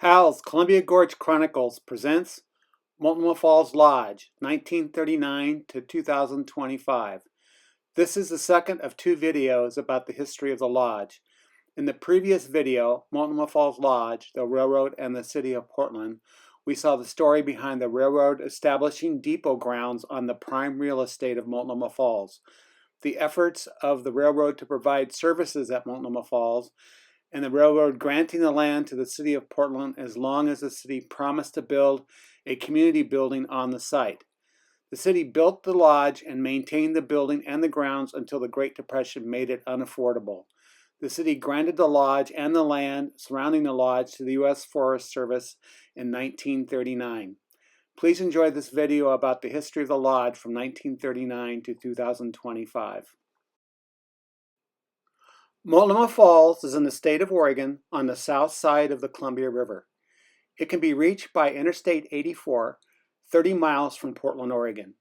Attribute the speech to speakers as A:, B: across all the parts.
A: Hal's Columbia Gorge Chronicles presents Multnomah Falls Lodge, 1939 to 2025. This is the second of two videos about the history of the lodge. In the previous video, Multnomah Falls Lodge, the railroad and the city of Portland, we saw the story behind the railroad establishing depot grounds on the prime real estate of Multnomah Falls, the efforts of the railroad to provide services at Multnomah Falls, and the railroad granting the land to the city of Portland as long as the city promised to build a community building on the site. The city built the lodge and maintained the building and the grounds until the Great Depression made it unaffordable. The city granted the lodge and the land surrounding the lodge to the U.S. Forest Service in 1939. Please enjoy this video about the history of the lodge from 1939 to 2025. Multnomah Falls is in the state of Oregon on the south side of the Columbia River. It can be reached by Interstate 84, 30 miles from Portland, Oregon.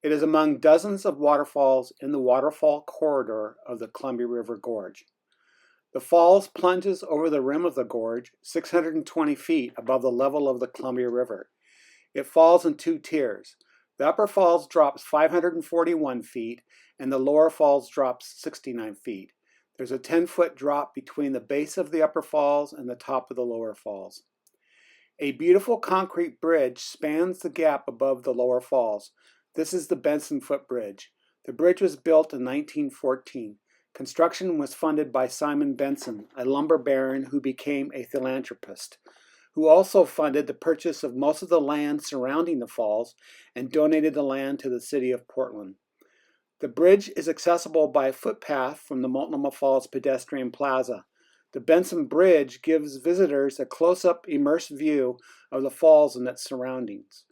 A: It is among dozens of waterfalls in the waterfall corridor of the Columbia River Gorge. The falls plunges over the rim of the gorge 620 feet above the level of the Columbia River. It falls in two tiers. The upper falls drops 541 feet and the lower falls drops 69 feet. There's a 10-foot drop between the base of the upper falls and the top of the lower falls. A beautiful concrete bridge spans the gap above the lower falls. This is the Benson Footbridge. The bridge was built in 1914. Construction was funded by Simon Benson, a lumber baron who became a philanthropist, who also funded the purchase of most of the land surrounding the falls and donated the land to the city of Portland. The bridge is accessible by a footpath from the Multnomah Falls Pedestrian Plaza. The Benson Bridge gives visitors a close-up immersed view of the falls and its surroundings.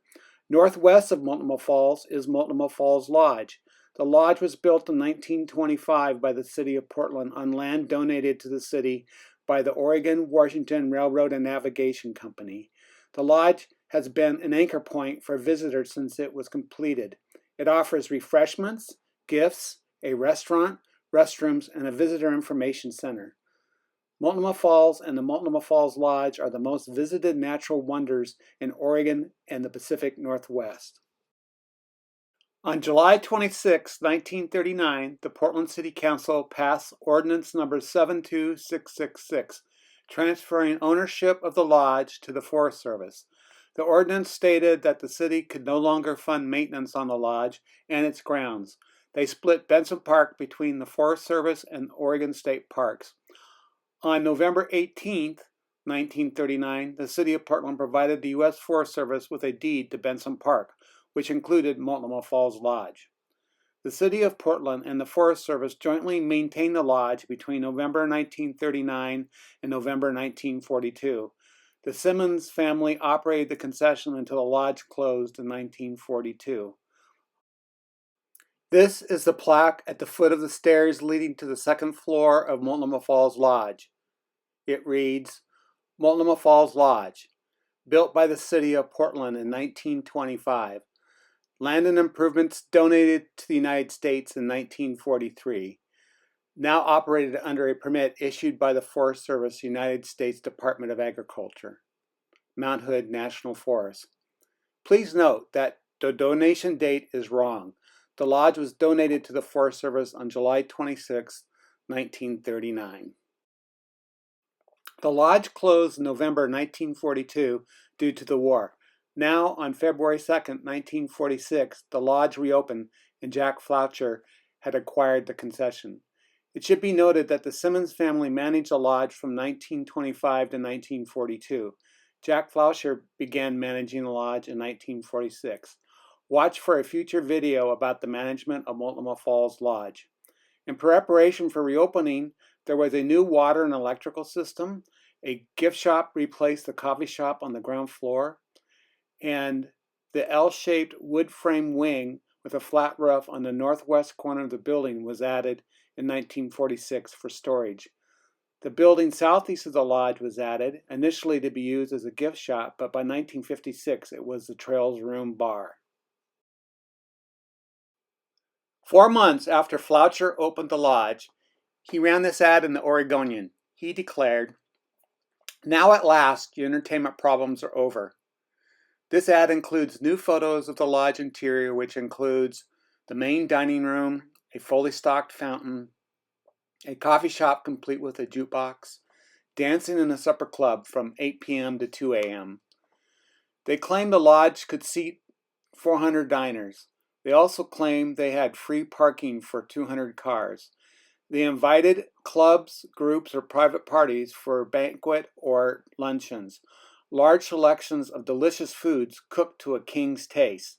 A: Northwest of Multnomah Falls is Multnomah Falls Lodge. The lodge was built in 1925 by the city of Portland on land donated to the city by the Oregon-Washington Railroad and Navigation Company. The lodge has been an anchor point for visitors since it was completed. It offers refreshments, gifts, a restaurant, restrooms, and a visitor information center. Multnomah Falls and the Multnomah Falls Lodge are the most visited natural wonders in Oregon and the Pacific Northwest. On July 26, 1939, the Portland City Council passed Ordinance Number 72666, transferring ownership of the lodge to the Forest Service. The ordinance stated that the city could no longer fund maintenance on the lodge and its grounds. They split Benson Park between the Forest Service and Oregon State Parks. On November 18, 1939, the city of Portland provided the U.S. Forest Service with a deed to Benson Park, which included Multnomah Falls Lodge. The city of Portland and the Forest Service jointly maintained the lodge between November 1939 and November 1942. The Simmons family operated the concession until the lodge closed in 1942. This is the plaque at the foot of the stairs leading to the second floor of Multnomah Falls Lodge. It reads, Multnomah Falls Lodge, built by the city of Portland in 1925. Land and improvements donated to the United States in 1943. Now operated under a permit issued by the Forest Service, United States Department of Agriculture. Mount Hood National Forest. Please note that the donation date is wrong. The lodge was donated to the Forest Service on July 26, 1939. The lodge closed in November 1942 due to the war. Now, on February 2, 1946, the lodge reopened and Jack Floucher had acquired the concession. It should be noted that the Simmons family managed the lodge from 1925 to 1942. Jack Floucher began managing the lodge in 1946. Watch for a future video about the management of Multnomah Falls Lodge. In preparation for reopening, there was a new water and electrical system, a gift shop replaced the coffee shop on the ground floor, and the L-shaped wood frame wing with a flat roof on the northwest corner of the building was added in 1946 for storage. The building southeast of the lodge was added, initially to be used as a gift shop, but by 1956 it was the Trails Room Bar. 4 months after Floucher opened the lodge, he ran this ad in the Oregonian. He declared, Now at last, your entertainment problems are over. This ad includes new photos of the lodge interior, which includes the main dining room, a fully stocked fountain, a coffee shop complete with a jukebox, dancing in a supper club from 8 p.m. to 2 a.m. They claim the lodge could seat 400 diners. They also claim they had free parking for 200 cars. They invited clubs, groups, or private parties for banquet or luncheons. Large selections of delicious foods cooked to a king's taste.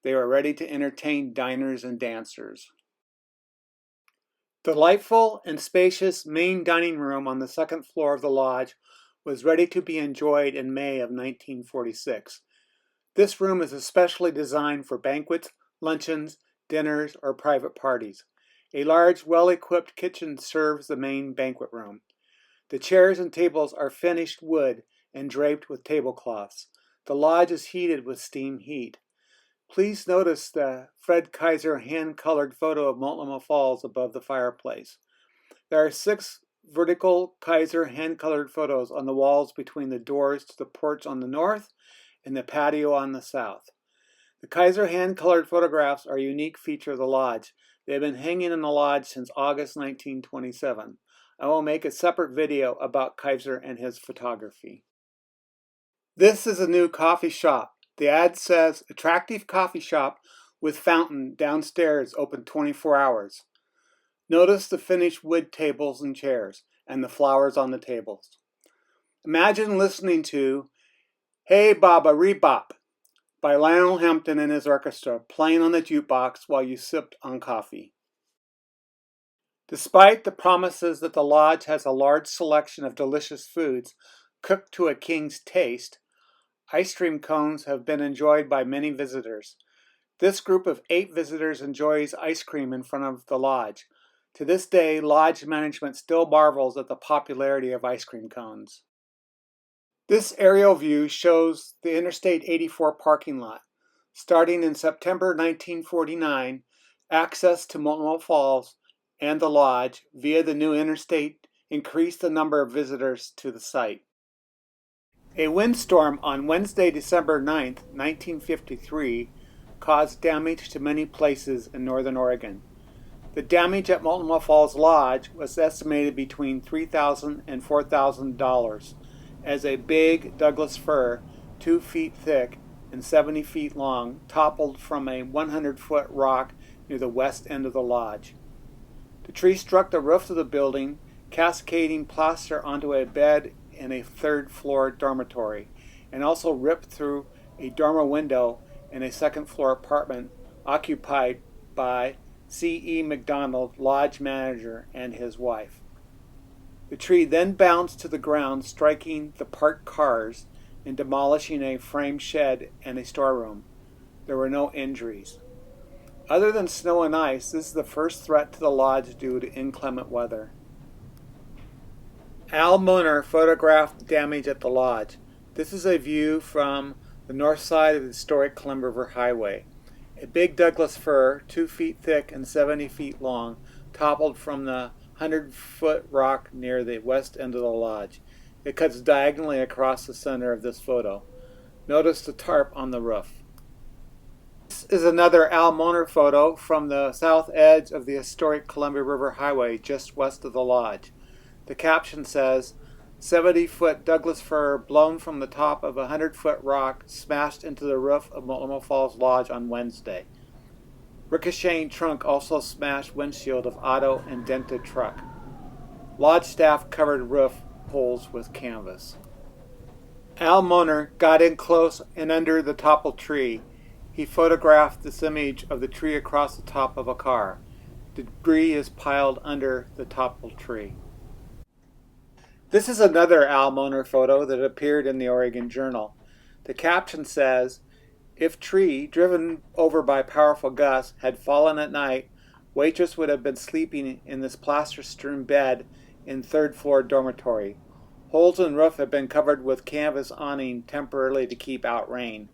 A: They were ready to entertain diners and dancers. The delightful and spacious main dining room on the second floor of the lodge was ready to be enjoyed in May of 1946. This room is especially designed for banquets, luncheons, dinners, or private parties. A large, well-equipped kitchen serves the main banquet room. The chairs and tables are finished wood and draped with tablecloths. The lodge is heated with steam heat. Please notice the Fred Kaiser hand-colored photo of Multnomah Falls above the fireplace. There are 6 vertical Kaiser hand-colored photos on the walls between the doors to the porch on the north and the patio on the south. The Kaiser hand-colored photographs are a unique feature of the lodge. They have been hanging in the lodge since August 1927. I will make a separate video about Kaiser and his photography. This is a new coffee shop. The ad says, attractive coffee shop with fountain downstairs open 24 hours. Notice the finished wood tables and chairs and the flowers on the tables. Imagine listening to Hey Baba Rebop by Lionel Hampton and his orchestra playing on the jukebox while you sipped on coffee. Despite the promises that the lodge has a large selection of delicious foods cooked to a king's taste, ice cream cones have been enjoyed by many visitors. This group of 8 visitors enjoys ice cream in front of the lodge. To this day, lodge management still marvels at the popularity of ice cream cones. This aerial view shows the Interstate 84 parking lot. Starting in September 1949, access to Multnomah Falls and the lodge via the new interstate increased the number of visitors to the site. A windstorm on Wednesday, December 9, 1953, caused damage to many places in northern Oregon. The damage at Multnomah Falls Lodge was estimated between $3,000 and $4,000 as a big Douglas fir, 2 feet thick and 70 feet long, toppled from a 100-foot rock near the west end of the lodge. The tree struck the roof of the building, cascading plaster onto a bed in a 3rd-floor dormitory, and also ripped through a dormer window in a 2nd-floor apartment occupied by C.E. McDonald, lodge manager, and his wife. The tree then bounced to the ground, striking the parked cars and demolishing a frame shed and a storeroom. There were no injuries. Other than snow and ice, this is the first threat to the lodge due to inclement weather. Al Munner photographed the damage at the lodge. This is a view from the north side of the historic Columbia River Highway. A big Douglas fir, 2 feet thick and 70 feet long, toppled from the 100-foot rock near the west end of the lodge. It cuts diagonally across the center of this photo. Notice the tarp on the roof. This is another Al Munner photo from the south edge of the historic Columbia River Highway just west of the lodge. The caption says, 70-foot Douglas fir blown from the top of a 100-foot rock smashed into the roof of Multnomah Falls Lodge on Wednesday. Ricocheting trunk also smashed windshield of auto and dented truck. Lodge staff covered roof holes with canvas. Al Munner got in close and under the toppled tree. He photographed this image of the tree across the top of a car. Debris is piled under the toppled tree. This is another Al Munner photo that appeared in the Oregon Journal. The caption says, if tree, driven over by powerful gusts, had fallen at night, waitress would have been sleeping in this plaster-strewn bed in 3rd-floor dormitory. Holes in roof have been covered with canvas awning temporarily to keep out rain.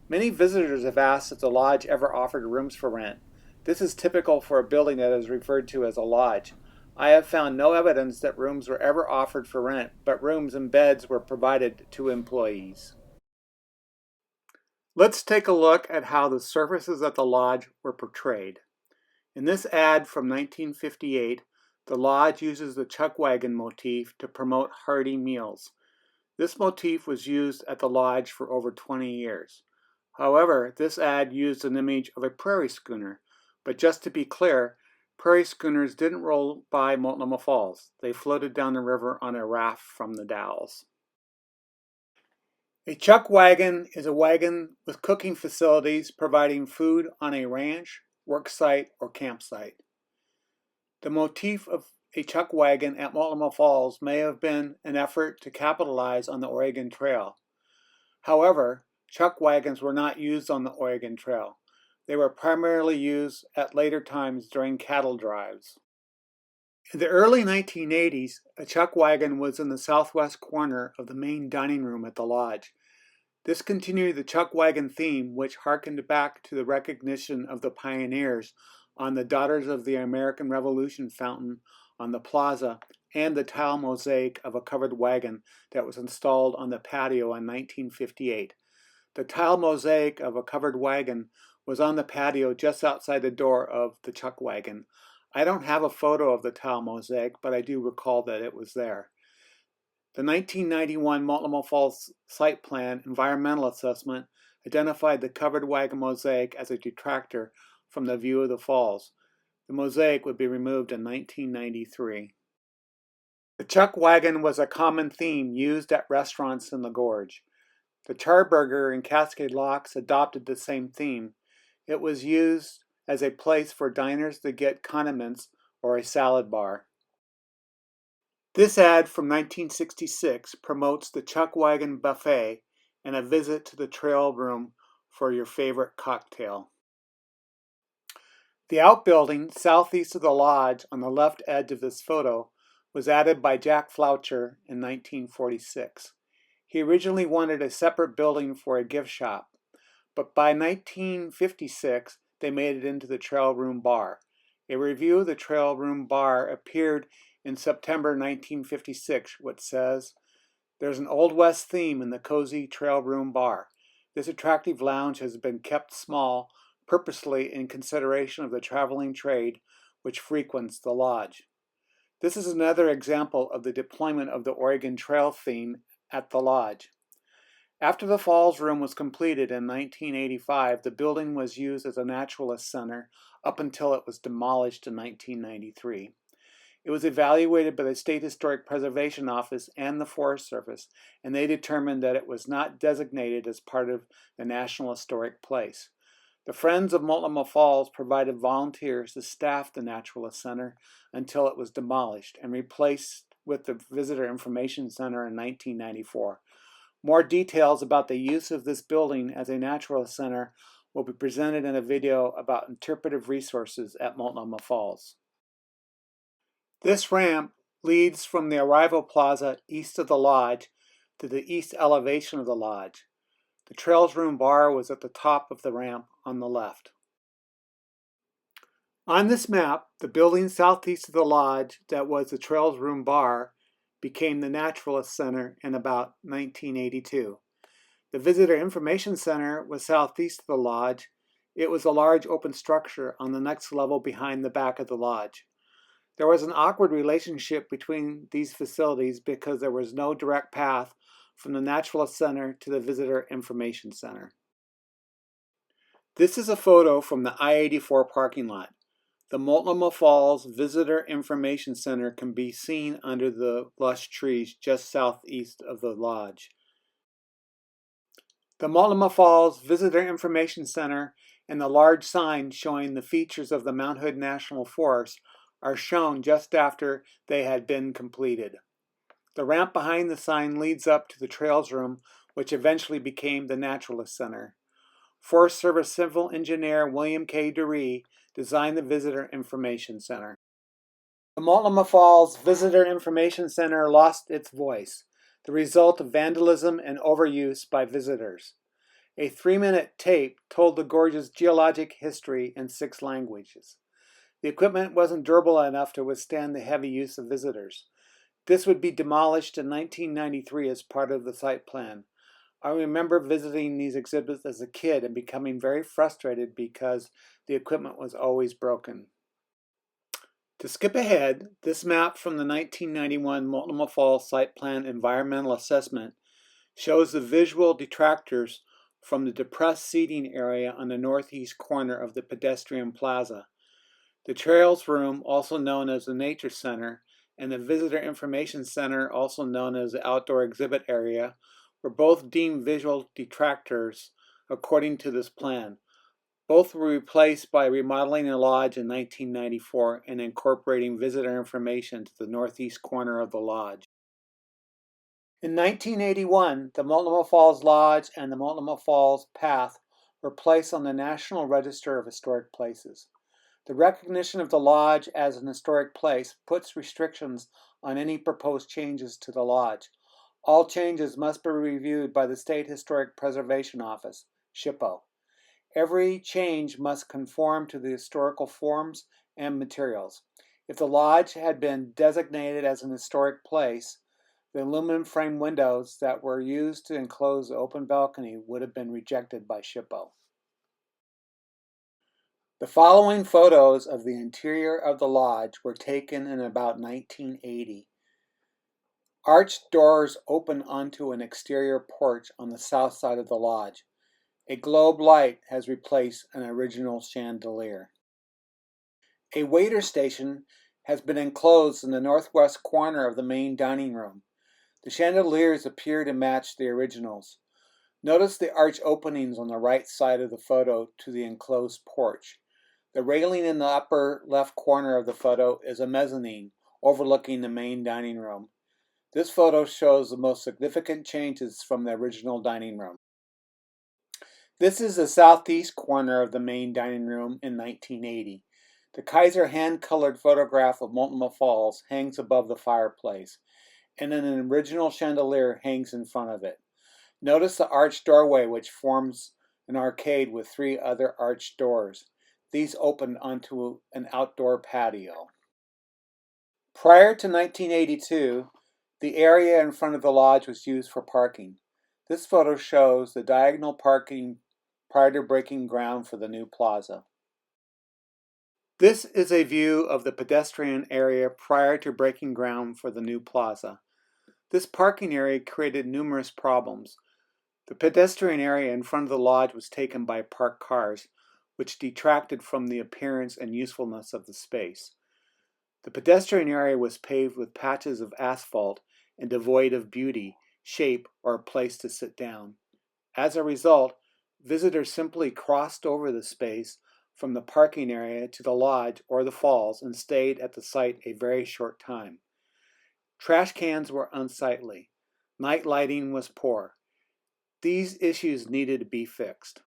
A: Many visitors have asked if the lodge ever offered rooms for rent. This is typical for a building that is referred to as a lodge. I have found no evidence that rooms were ever offered for rent, but rooms and beds were provided to employees. Let's take a look at how the surfaces at the lodge were portrayed. In this ad from 1958, the lodge uses the chuck wagon motif to promote hearty meals. This motif was used at the lodge for over 20 years. However, this ad used an image of a prairie schooner, but just to be clear, prairie schooners didn't roll by Multnomah Falls. They floated down the river on a raft from the Dalles. A chuck wagon is a wagon with cooking facilities providing food on a ranch, worksite, or campsite. The motif of a chuck wagon at Multnomah Falls may have been an effort to capitalize on the Oregon Trail. However, chuck wagons were not used on the Oregon Trail. They were primarily used at later times during cattle drives. In the early 1980s, a chuck wagon was in the southwest corner of the main dining room at the lodge. This continued the chuck wagon theme, which harkened back to the recognition of the pioneers on the Daughters of the American Revolution fountain on the plaza and the tile mosaic of a covered wagon that was installed on the patio in 1958. The tile mosaic of a covered wagon was on the patio just outside the door of the chuck wagon. I don't have a photo of the tile mosaic, but I do recall that it was there. The 1991 Multnomah Falls Site Plan Environmental Assessment identified the covered wagon mosaic as a detractor from the view of the falls. The mosaic would be removed in 1993. The chuck wagon was a common theme used at restaurants in the Gorge. The Charburger and Cascade Locks adopted the same theme. It was used as a place for diners to get condiments or a salad bar. This ad from 1966 promotes the chuck wagon buffet and a visit to the trail room for your favorite cocktail. The outbuilding southeast of the lodge on the left edge of this photo was added by Jack Floucher in 1946. He originally wanted a separate building for a gift shop, but by 1956 they made it into the trail room bar. A review of the trail room bar appeared in September 1956, which says, "There's an Old West theme in the cozy trail room bar. This attractive lounge has been kept small purposely in consideration of the traveling trade which frequents the lodge." This is another example of the deployment of the Oregon Trail theme at the lodge. After the Falls Room was completed in 1985, the building was used as a naturalist center up until it was demolished in 1993. It was evaluated by the State Historic Preservation Office and the Forest Service, and they determined that it was not designated as part of the National Historic Place. The Friends of Multnomah Falls provided volunteers to staff the Naturalist Center until it was demolished and replaced with the Visitor Information Center in 1994. More details about the use of this building as a Naturalist Center will be presented in a video about interpretive resources at Multnomah Falls. This ramp leads from the arrival plaza east of the lodge to the east elevation of the lodge. The Trails Room bar was at the top of the ramp on the left. On this map, the building southeast of the lodge that was the Trails Room bar became the Naturalist Center in about 1982. The Visitor Information Center was southeast of the lodge. It was a large open structure on the next level behind the back of the lodge. There was an awkward relationship between these facilities because there was no direct path from the Naturalist Center to the Visitor Information Center. This is a photo from the I-84 parking lot. The Multnomah Falls Visitor Information Center can be seen under the lush trees just southeast of the lodge. The Multnomah Falls Visitor Information Center and the large sign showing the features of the Mount Hood National Forest are shown just after they had been completed. The ramp behind the sign leads up to the Trails Room, which eventually became the Naturalist Center. Forest Service Civil Engineer William K. Duree designed the Visitor Information Center. The Multnomah Falls Visitor Information Center lost its voice, the result of vandalism and overuse by visitors. A 3-minute tape told the Gorge's geologic history in 6 languages. The equipment wasn't durable enough to withstand the heavy use of visitors. This would be demolished in 1993 as part of the site plan. I remember visiting these exhibits as a kid and becoming very frustrated because the equipment was always broken. To skip ahead, this map from the 1991 Multnomah Falls Site Plan Environmental Assessment shows the visual detractors from the depressed seating area on the northeast corner of the pedestrian plaza. The Trails Room, also known as the Nature Center, and the Visitor Information Center, also known as the Outdoor Exhibit Area, were both deemed visual detractors according to this plan. Both were replaced by remodeling the lodge in 1994 and incorporating visitor information to the northeast corner of the lodge. In 1981, the Multnomah Falls Lodge and the Multnomah Falls Path were placed on the National Register of Historic Places. The recognition of the lodge as an historic place puts restrictions on any proposed changes to the lodge. All changes must be reviewed by the State Historic Preservation Office, SHPO. Every change must conform to the historical forms and materials. If the lodge had been designated as an historic place, the aluminum frame windows that were used to enclose the open balcony would have been rejected by SHPO. The following photos of the interior of the lodge were taken in about 1980. Arched doors open onto an exterior porch on the south side of the lodge. A globe light has replaced an original chandelier. A waiter station has been enclosed in the northwest corner of the main dining room. The chandeliers appear to match the originals. Notice the arch openings on the right side of the photo to the enclosed porch. The railing in the upper left corner of the photo is a mezzanine overlooking the main dining room. This photo shows the most significant changes from the original dining room. This is the southeast corner of the main dining room in 1980. The Kaiser hand-colored photograph of Multnomah Falls hangs above the fireplace, and an original chandelier hangs in front of it. Notice the arched doorway, which forms an arcade with three other arched doors. These open onto an outdoor patio. Prior to 1982, the area in front of the lodge was used for parking. This photo shows the diagonal parking prior to breaking ground for the new plaza. This is a view of the pedestrian area prior to breaking ground for the new plaza. This parking area created numerous problems. The pedestrian area in front of the lodge was taken by parked cars, which detracted from the appearance and usefulness of the space. The pedestrian area was paved with patches of asphalt and devoid of beauty, shape, or a place to sit down. As a result, visitors simply crossed over the space from the parking area to the lodge or the falls and stayed at the site a very short time. Trash cans were unsightly. Night lighting was poor. These issues needed to be fixed.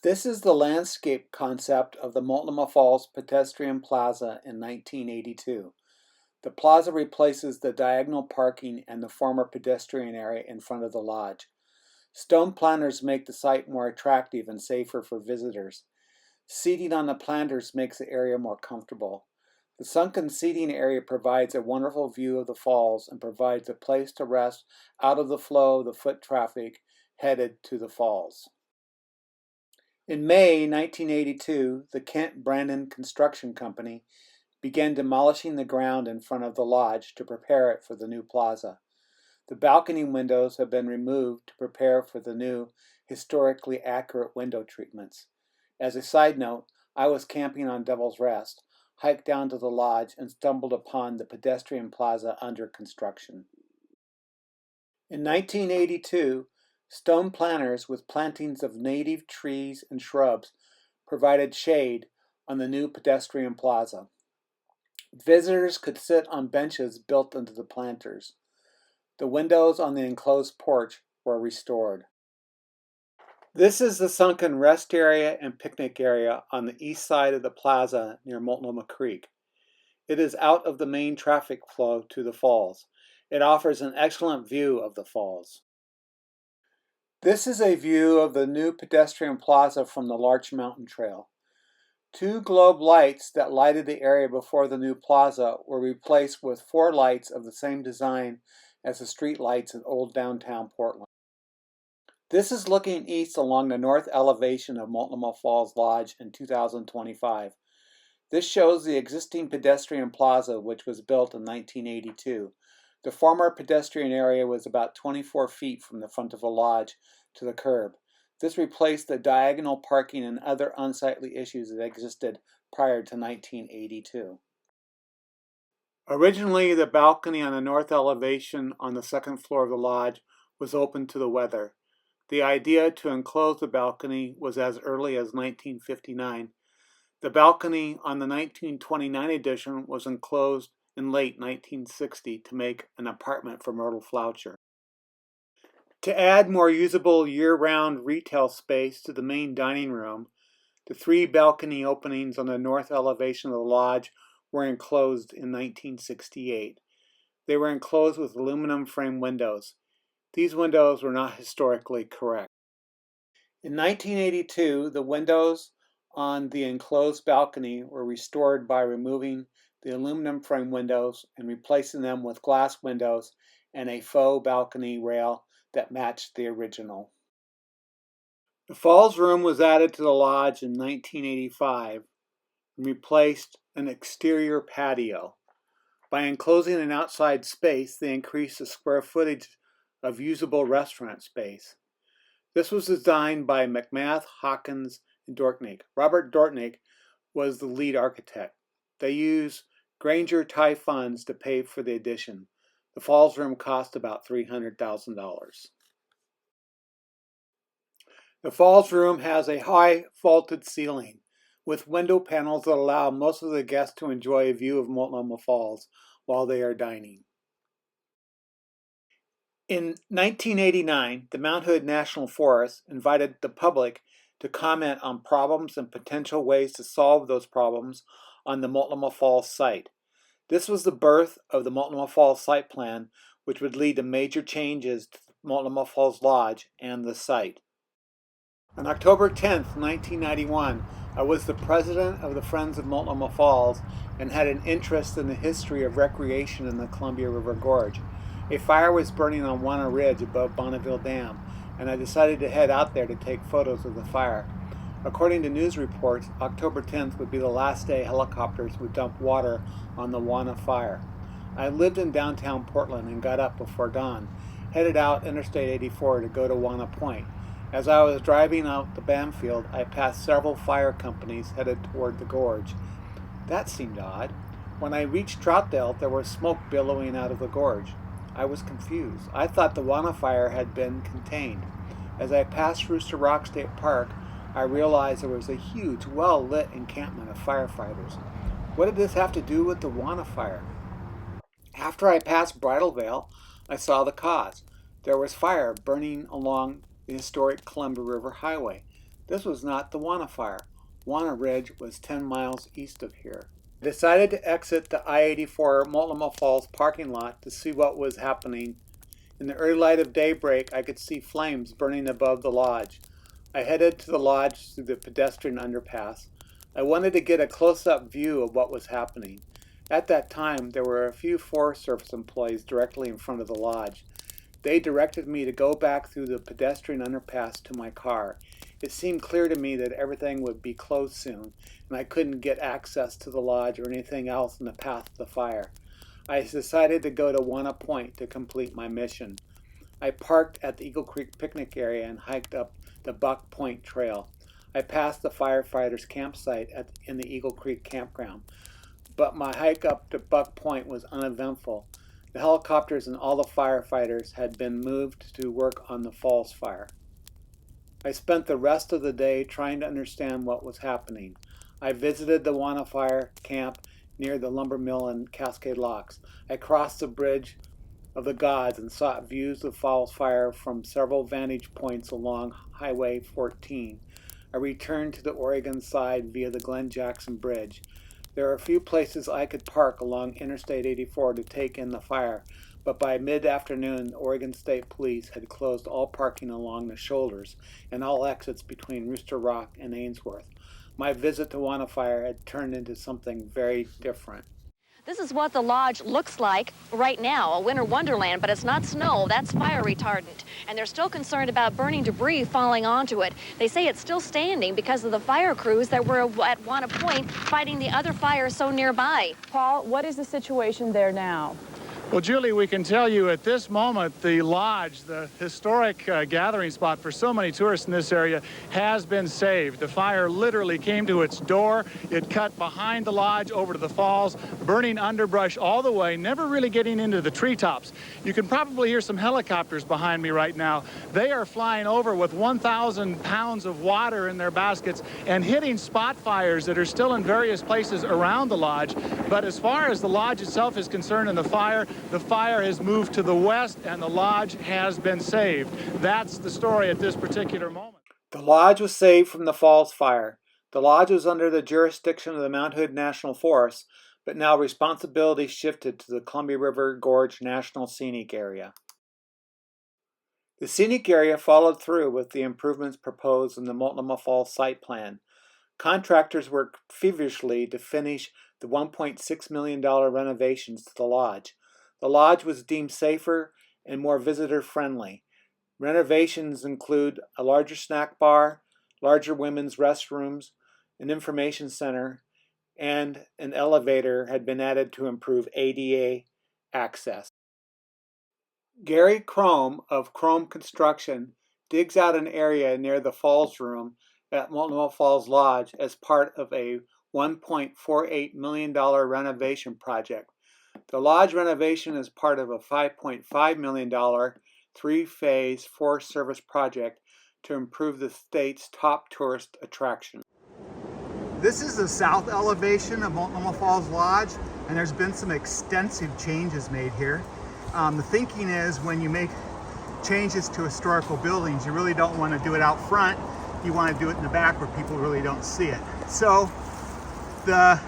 A: This is the landscape concept of the Multnomah Falls Pedestrian Plaza in 1982. The plaza replaces the diagonal parking and the former pedestrian area in front of the lodge. Stone planters make the site more attractive and safer for visitors. Seating on the planters makes the area more comfortable. The sunken seating area provides a wonderful view of the falls and provides a place to rest out of the flow of the foot traffic headed to the falls. In May 1982, the Kent Brandon Construction Company began demolishing the ground in front of the lodge to prepare it for the new plaza. The balcony windows have been removed to prepare for the new, historically accurate window treatments. As a side note, I was camping on Devil's Rest, hiked down to the lodge, and stumbled upon the pedestrian plaza under construction. In 1982, stone planters with plantings of native trees and shrubs provided shade on the new pedestrian plaza. Visitors could sit on benches built into the planters. The windows on the enclosed porch were restored. This is the sunken rest area and picnic area on the east side of the plaza near Multnomah Creek. It is out of the main traffic flow to the falls. It offers an excellent view of the falls. This is a view of the new pedestrian plaza from the Larch Mountain Trail. Two globe lights that lighted the area before the new plaza were replaced with 4 lights of the same design as the street lights in old downtown Portland. This is looking east along the north elevation of Multnomah Falls Lodge in 2025. This shows the existing pedestrian plaza, which was built in 1982. The former pedestrian area was about 24 feet from the front of the lodge to the curb. This replaced the diagonal parking and other unsightly issues that existed prior to 1982. Originally, the balcony on the north elevation on the second floor of the lodge was open to the weather. The idea to enclose the balcony was as early as 1959. The balcony on the 1929 edition was enclosed in late 1960 to make an apartment for Myrtle Floucher. To add more usable year-round retail space to the main dining room, the 3 balcony openings on the north elevation of the lodge were enclosed in 1968. They were enclosed with aluminum frame windows. These windows were not historically correct. In 1982, the windows on the enclosed balcony were restored by removing the aluminum frame windows and replacing them with glass windows and a faux balcony rail that matched the original. The Falls Room was added to the lodge in 1985 and replaced an exterior patio. By enclosing an outside space, they increased the square footage of usable restaurant space. This was designed by McMath, Hawkins, and Dortnig. Robert Dortnig was the lead architect. They used Granger Thai funds to pay for the addition. The Falls Room cost about $300,000. The Falls Room has a high vaulted ceiling with window panels that allow most of the guests to enjoy a view of Multnomah Falls while they are dining. In 1989, the Mount Hood National Forest invited the public to comment on problems and potential ways to solve those problems on the Multnomah Falls site. This was the birth of the Multnomah Falls Site Plan, which would lead to major changes to Multnomah Falls Lodge and the site. On October 10, 1991, I was the president of the Friends of Multnomah Falls and had an interest in the history of recreation in the Columbia River Gorge. A fire was burning on Wanna Ridge above Bonneville Dam, and I decided to head out there to take photos of the fire. According to news reports, October 10th would be the last day helicopters would dump water on the Wanna fire. I lived in downtown Portland and got up before dawn, headed out Interstate 84 to go to Wanna Point. As I was driving out the Banfield, I passed several fire companies headed toward the gorge. That seemed odd. When I reached Troutdale, there was smoke billowing out of the gorge. I was confused. I thought the Wanna fire had been contained. As I passed Rooster Rock State Park, I realized there was a huge, well-lit encampment of firefighters. What did this have to do with the Wanna fire? After I passed Bridal Veil, I saw the cause. There was fire burning along the historic Columbia River Highway. This was not the Wanna fire. Wanna Ridge was 10 miles east of here. I decided to exit the I-84 Multnomah Falls parking lot to see what was happening. In the early light of daybreak, I could see flames burning above the lodge. I headed to the lodge through the pedestrian underpass. I wanted to get a close-up view of what was happening. At that time, there were a few Forest Service employees directly in front of the lodge. They directed me to go back through the pedestrian underpass to my car. It seemed clear to me that everything would be closed soon, and I couldn't get access to the lodge or anything else in the path of the fire. I decided to go to Wanna Point to complete my mission. I parked at the Eagle Creek picnic area and hiked up the Buck Point Trail. I passed the firefighters' campsite in the Eagle Creek campground, but my hike up to Buck Point was uneventful. The helicopters and all the firefighters had been moved to work on the falls fire. I spent the rest of the day trying to understand what was happening. I visited the Wanna Fire camp near the lumber mill in Cascade Locks. I crossed the Bridge of the Gods and sought views of Falls Fire from several vantage points along Highway 14. I returned to the Oregon side via the Glen Jackson Bridge. There are a few places I could park along Interstate 84 to take in the fire, but by mid-afternoon, Oregon State Police had closed all parking along the shoulders and all exits between Rooster Rock and Ainsworth. my visit to Wanafire had turned into something very different.
B: This is what the lodge looks like right now, a winter wonderland, but it's not snow, that's fire retardant. And they're still concerned about burning debris falling onto it. They say it's still standing because of the fire crews that were at Wana Point fighting the other fires so nearby.
C: Paul, what is the situation there now?
D: Well, Julie, we can tell you at this moment, the lodge, the historic gathering spot for so many tourists in this area, has been saved. The fire literally came to its door. It cut behind the lodge over to the falls, burning underbrush all the way, never really getting into the treetops. You can probably hear some helicopters behind me right now. They are flying over with 1,000 pounds of water in their baskets and hitting spot fires that are still in various places around the lodge. But as far as the lodge itself is concerned and the fire has moved to the west and the lodge has been saved. That's the story at this particular moment.
A: The lodge was saved from the falls fire. The lodge was under the jurisdiction of the Mount Hood National Forest, but now responsibility shifted to the Columbia River Gorge National Scenic Area. The scenic area followed through with the improvements proposed in the Multnomah Falls site plan. Contractors worked feverishly to finish the $1.6 million renovations to the lodge. The lodge was deemed safer and more visitor-friendly. Renovations include a larger snack bar, larger women's restrooms, an information center, and an elevator had been added to improve ADA access. Gary Crome of Crome Construction digs out an area near the Falls Room at Multnomah Falls Lodge as part of a $1.48 million renovation project. The lodge renovation is part of a $5.5 million three-phase Forest Service project to improve the state's top tourist attraction. This is the south elevation of Multnomah Falls Lodge, and there's been some extensive changes made here. The thinking is when you make changes to historical buildings, you really don't want to do it out front. You want to do it in the back where people really don't see it. So the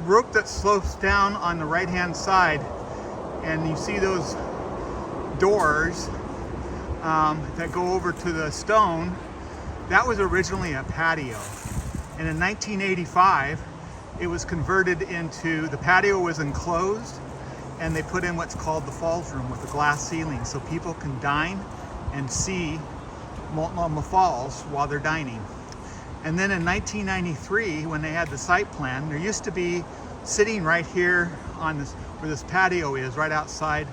A: rope that slopes down on the right-hand side, and you see those doors that go over to the stone, that was originally a patio. And in 1985, it was converted into, the patio was enclosed, and they put in what's called the Falls Room with a glass ceiling, so people can dine and see Multnomah Falls while they're dining. And then in 1993, when they had the site plan, there used to be, sitting right here on this, where this patio is, right outside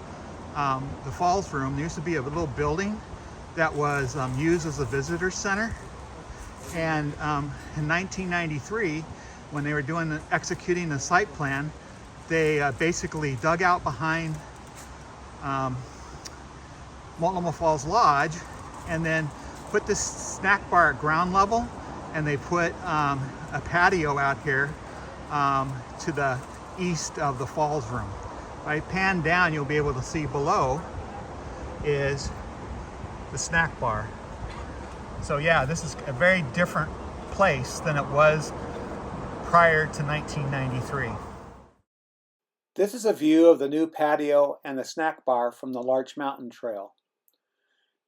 A: the Falls Room, there used to be a little building that was used as a visitor center. And in 1993, when they were executing the site plan, they basically dug out behind Multnomah Falls Lodge and then put this snack bar at ground level, and they put a patio out here to the east of the Falls Room. If I pan down, you'll be able to see below is the snack bar. So yeah, this is a very different place than it was prior to 1993. This is a view of the new patio and the snack bar from the Larch Mountain Trail.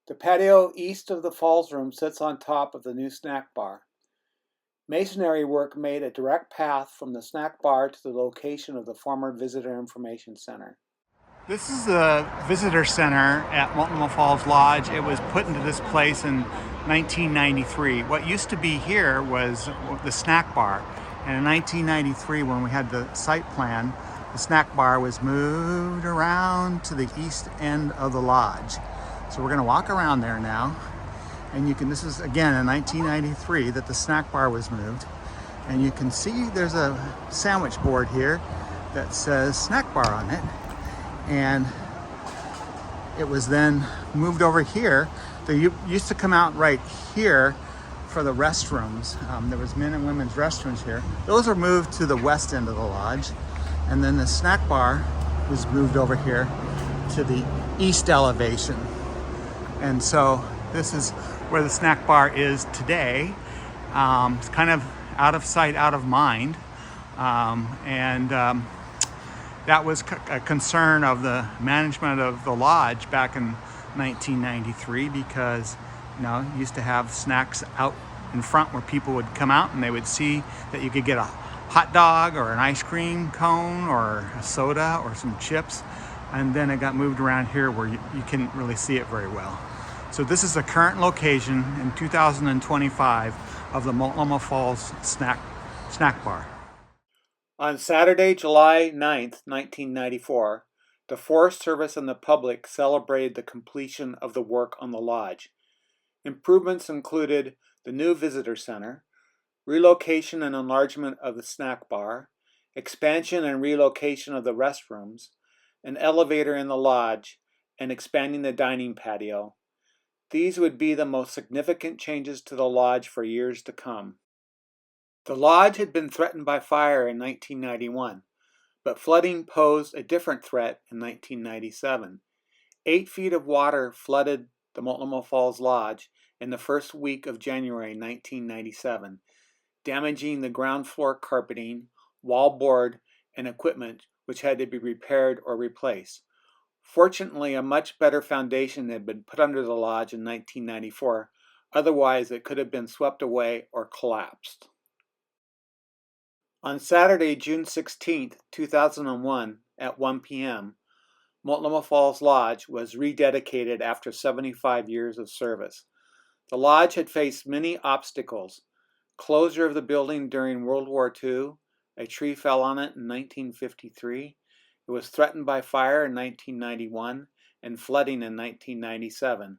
A: The patio east of the Falls Room sits on top of the new snack bar. Masonry work made a direct path from the snack bar to the location of the former Visitor Information Center. This is the Visitor Center at Multnomah Falls Lodge. It was put into this place in 1993. What used to be here was the snack bar. And in 1993, when we had the site plan, the snack bar was moved around to the east end of the lodge. So we're going to walk around there now. And you can, this is again in 1993 that the snack bar was moved. And you can see there's a sandwich board here that says snack bar on it. And it was then moved over here. They used to come out right here for the restrooms. There was men and women's restrooms here. Those were moved to the west end of the lodge. And then the snack bar was moved over here to the east elevation. And so this is where the snack bar is today. It's kind of out of sight, out of mind. That was a concern of the management of the lodge back in 1993 because, you know, you used to have snacks out in front where people would come out and they would see that you could get a hot dog or an ice cream cone or a soda or some chips. And then it got moved around here where you couldn't really see it very well. So this is the current location in 2025 of the Multnomah Falls Snack Bar. On Saturday, July 9th, 1994, the Forest Service and the public celebrated the completion of the work on the lodge. Improvements included the new visitor center, relocation and enlargement of the snack bar, expansion and relocation of the restrooms, an elevator in the lodge, and expanding the dining patio. These would be the most significant changes to the lodge for years to come. The lodge had been threatened by fire in 1991, but flooding posed a different threat in 1997. 8 feet of water flooded the Multnomah Falls Lodge in the first week of January 1997, damaging the ground floor carpeting, wall board, and equipment which had to be repaired or replaced. Fortunately, a much better foundation had been put under the lodge in 1994, otherwise it could have been swept away or collapsed. On Saturday, June 16, 2001, at 1 p.m., Multnomah Falls Lodge was rededicated after 75 years of service. The lodge had faced many obstacles: closure of the building during World War II, a tree fell on it in 1953, it was threatened by fire in 1991, and flooding in 1997.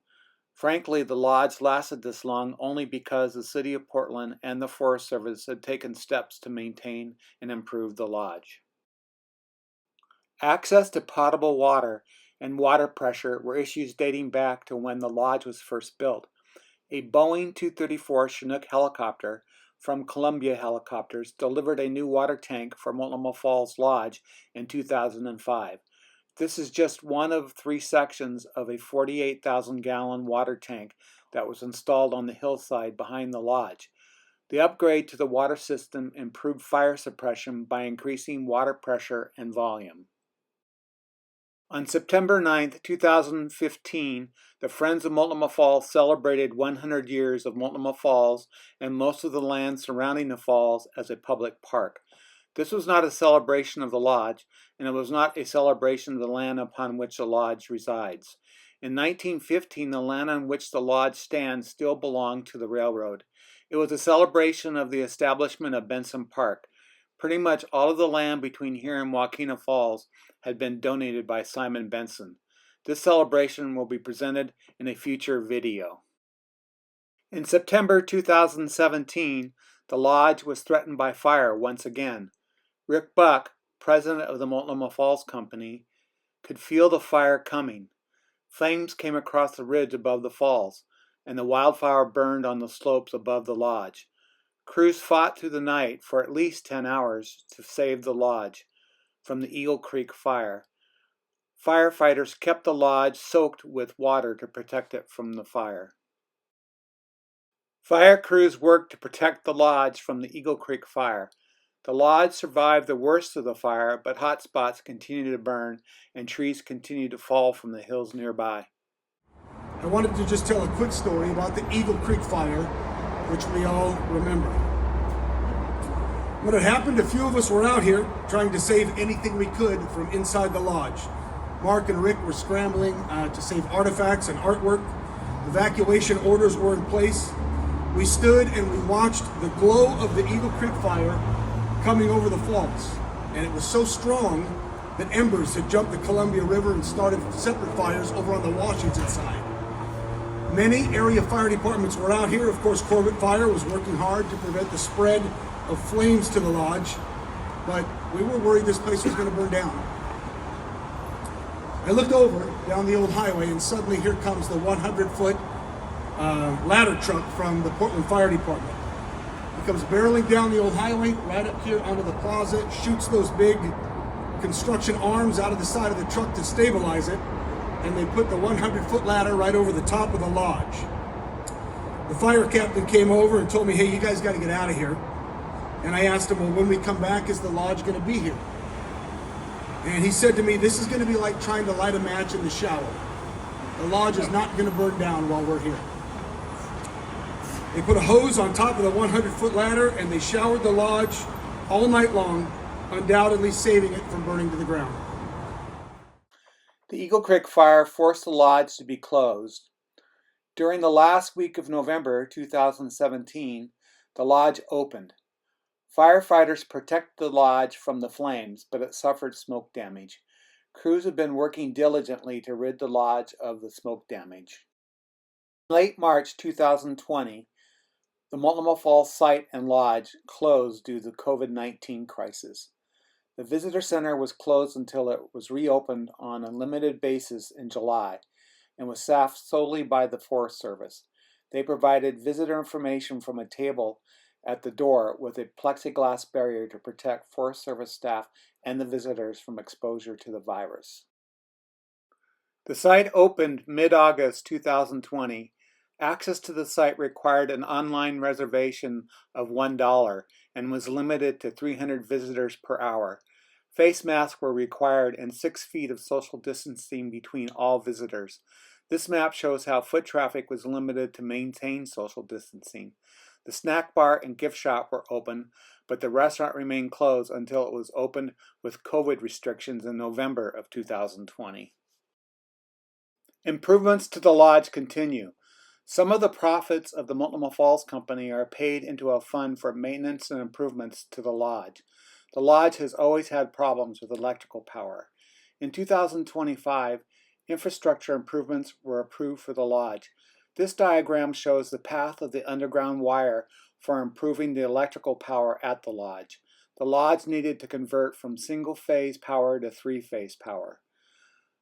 A: Frankly, the lodge lasted this long only because the City of Portland and the Forest Service had taken steps to maintain and improve the lodge. Access to potable water and water pressure were issues dating back to when the lodge was first built. A Boeing 234 Chinook helicopter from Columbia Helicopters delivered a new water tank for Multnomah Falls Lodge in 2005. This is just one of 3 sections of a 48,000-gallon water tank that was installed on the hillside behind the lodge. The upgrade to the water system improved fire suppression by increasing water pressure and volume. On September 9, 2015, the Friends of Multnomah Falls celebrated 100 years of Multnomah Falls and most of the land surrounding the falls as a public park. This was not a celebration of the lodge, and it was not a celebration of the land upon which the lodge resides. In 1915, the land on which the lodge stands still belonged to the railroad. It was a celebration of the establishment of Benson Park. Pretty much all of the land between here and Waukena Falls had been donated by Simon Benson. This celebration will be presented in a future video. In September 2017, the lodge was threatened by fire once again. Rick Buck, president of the Multnomah Falls Company, could feel the fire coming. Flames came across the ridge above the falls, and the wildfire burned on the slopes above the lodge. Crews fought through the night for at least 10 hours to save the lodge from the Eagle Creek fire. Firefighters kept the lodge soaked with water to protect it from the fire. Fire crews worked to protect the lodge from the Eagle Creek fire. The lodge survived the worst of the fire, but hot spots continued to burn and trees continued to fall from the hills nearby.
E: I wanted to just tell a quick story about the Eagle Creek fire, which we all remember. When it happened, a few of us were out here trying to save anything we could from inside the lodge. Mark and Rick were scrambling to save artifacts and artwork. Evacuation orders were in place. We stood and we watched the glow of the Eagle Creek fire coming over the falls. And it was so strong that embers had jumped the Columbia River and started separate fires over on the Washington side. Many area fire departments were out here. Of course, Corbett Fire was working hard to prevent the spread of flames to the lodge, but we were worried this place was going to burn down. I looked over down the old highway, and suddenly here comes the 100-foot ladder truck from the Portland Fire Department. It comes barreling down the old highway, right up here onto the plaza, shoots those big construction arms out of the side of the truck to stabilize it, and they put the 100-foot ladder right over the top of the lodge. The fire captain came over and told me, hey, you guys got to get out of here. And I asked him, well, when we come back, is the lodge going to be here? And he said to me, this is going to be like trying to light a match in the shower. The lodge is not going to burn down while we're here. They put a hose on top of the 100-foot ladder and they showered the lodge all night long, undoubtedly saving it from burning to the ground.
A: The Eagle Creek fire forced the lodge to be closed. During the last week of November 2017, the lodge opened. Firefighters protected the lodge from the flames, but it suffered smoke damage. Crews have been working diligently to rid the lodge of the smoke damage. In late March 2020, the Multnomah Falls site and lodge closed due to the COVID-19 crisis. The visitor center was closed until it was reopened on a limited basis in July and was staffed solely by the Forest Service. They provided visitor information from a table at the door with a plexiglass barrier to protect Forest Service staff and the visitors from exposure to the virus. The site opened mid-August 2020. Access to the site required an online reservation of $1 and was limited to 300 visitors per hour. Face masks were required and 6 feet of social distancing between all visitors. This map shows how foot traffic was limited to maintain social distancing. The snack bar and gift shop were open, but the restaurant remained closed until it was opened with COVID restrictions in November of 2020. Improvements to the lodge continue. Some of the profits of the Multnomah Falls Company are paid into a fund for maintenance and improvements to the lodge. The lodge has always had problems with electrical power. In 2025, infrastructure improvements were approved for the lodge. This diagram shows the path of the underground wire for improving the electrical power at the lodge. The lodge needed to convert from single-phase power to three-phase power.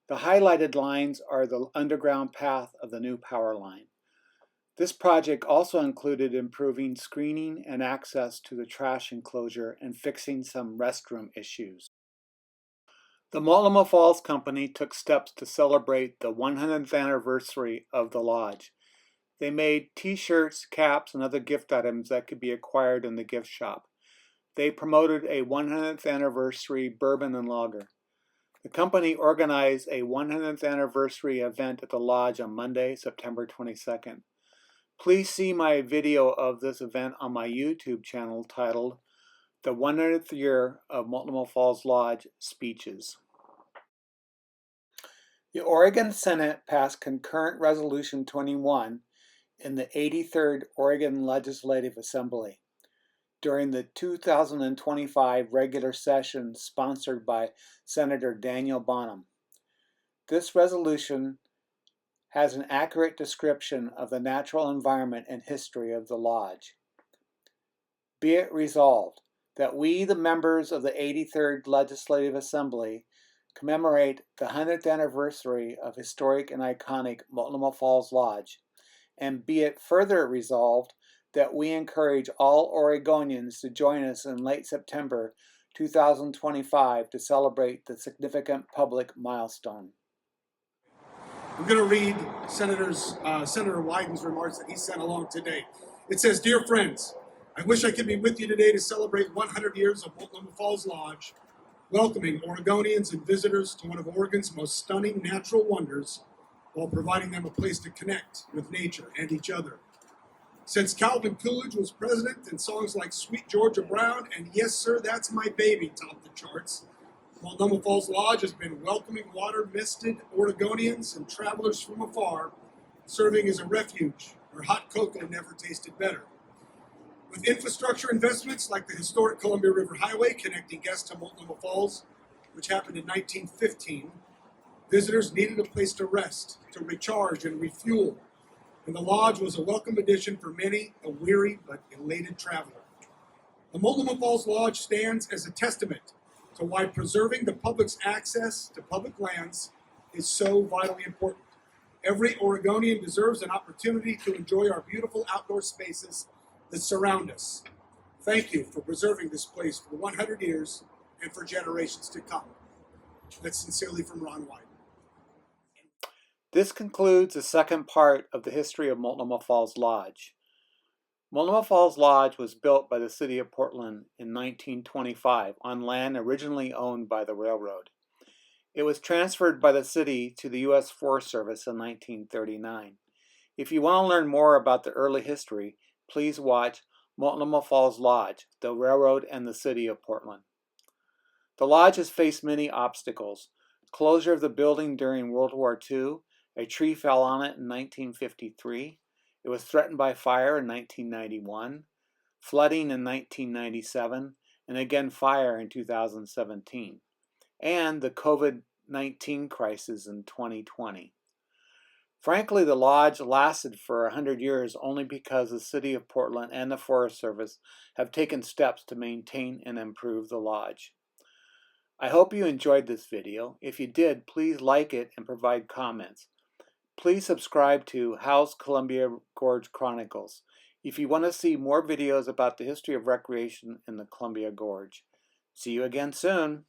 A: The highlighted lines are the underground path of the new power line. This project also included improving screening and access to the trash enclosure and fixing some restroom issues. The Multnomah Falls Company took steps to celebrate the 100th anniversary of the lodge. They made t-shirts, caps, and other gift items that could be acquired in the gift shop. They promoted a 100th anniversary bourbon and lager. The company organized a 100th anniversary event at the lodge on Monday, September 22nd. Please see my video of this event on my YouTube channel titled The 100th Year of Multnomah Falls Lodge Speeches. The Oregon Senate passed Concurrent Resolution 21 in the 83rd Oregon Legislative Assembly during the 2025 regular session sponsored by Senator Daniel Bonham. This resolution has an accurate description of the natural environment and history of the lodge. Be it resolved that we, the members of the 83rd Legislative Assembly, commemorate the 100th anniversary of historic and iconic Multnomah Falls Lodge, and be it further resolved that we encourage all Oregonians to join us in late September 2025 to celebrate the significant public milestone.
E: I'm going to read Senator Wyden's remarks that he sent along today. It says, "Dear friends, I wish I could be with you today to celebrate 100 years of Multnomah Falls Lodge, welcoming Oregonians and visitors to one of Oregon's most stunning natural wonders while providing them a place to connect with nature and each other. Since Calvin Coolidge was president and songs like Sweet Georgia Brown and Yes Sir, That's My Baby topped the charts, Multnomah Falls Lodge has been welcoming water-misted Oregonians and travelers from afar, serving as a refuge where hot cocoa never tasted better. With infrastructure investments like the historic Columbia River Highway connecting guests to Multnomah Falls, which happened in 1915, visitors needed a place to rest, to recharge and refuel, and the lodge was a welcome addition for many, a weary but elated traveler. The Multnomah Falls Lodge stands as a testament to why preserving the public's access to public lands is so vitally important. Every Oregonian deserves an opportunity to enjoy our beautiful outdoor spaces that surround us. Thank you for preserving this place for 100 years and for generations to come." That's sincerely from Ron Wyden.
A: This concludes the second part of the history of Multnomah Falls Lodge. Multnomah Falls Lodge was built by the city of Portland in 1925 on land originally owned by the railroad. It was transferred by the city to the U.S. Forest Service in 1939. If you want to learn more about the early history, please watch Multnomah Falls Lodge, the railroad and the city of Portland. The lodge has faced many obstacles. Closure of the building during World War II, a tree fell on it in 1953, it was threatened by fire in 1991, flooding in 1997, and again fire in 2017, and the COVID-19 crisis in 2020. Frankly, the lodge lasted for 100 years only because the City of Portland and the Forest Service have taken steps to maintain and improve the lodge. I hope you enjoyed this video. If you did, please like it and provide comments. Please subscribe to House Columbia Gorge Chronicles if you want to see more videos about the history of recreation in the Columbia Gorge. See you again soon.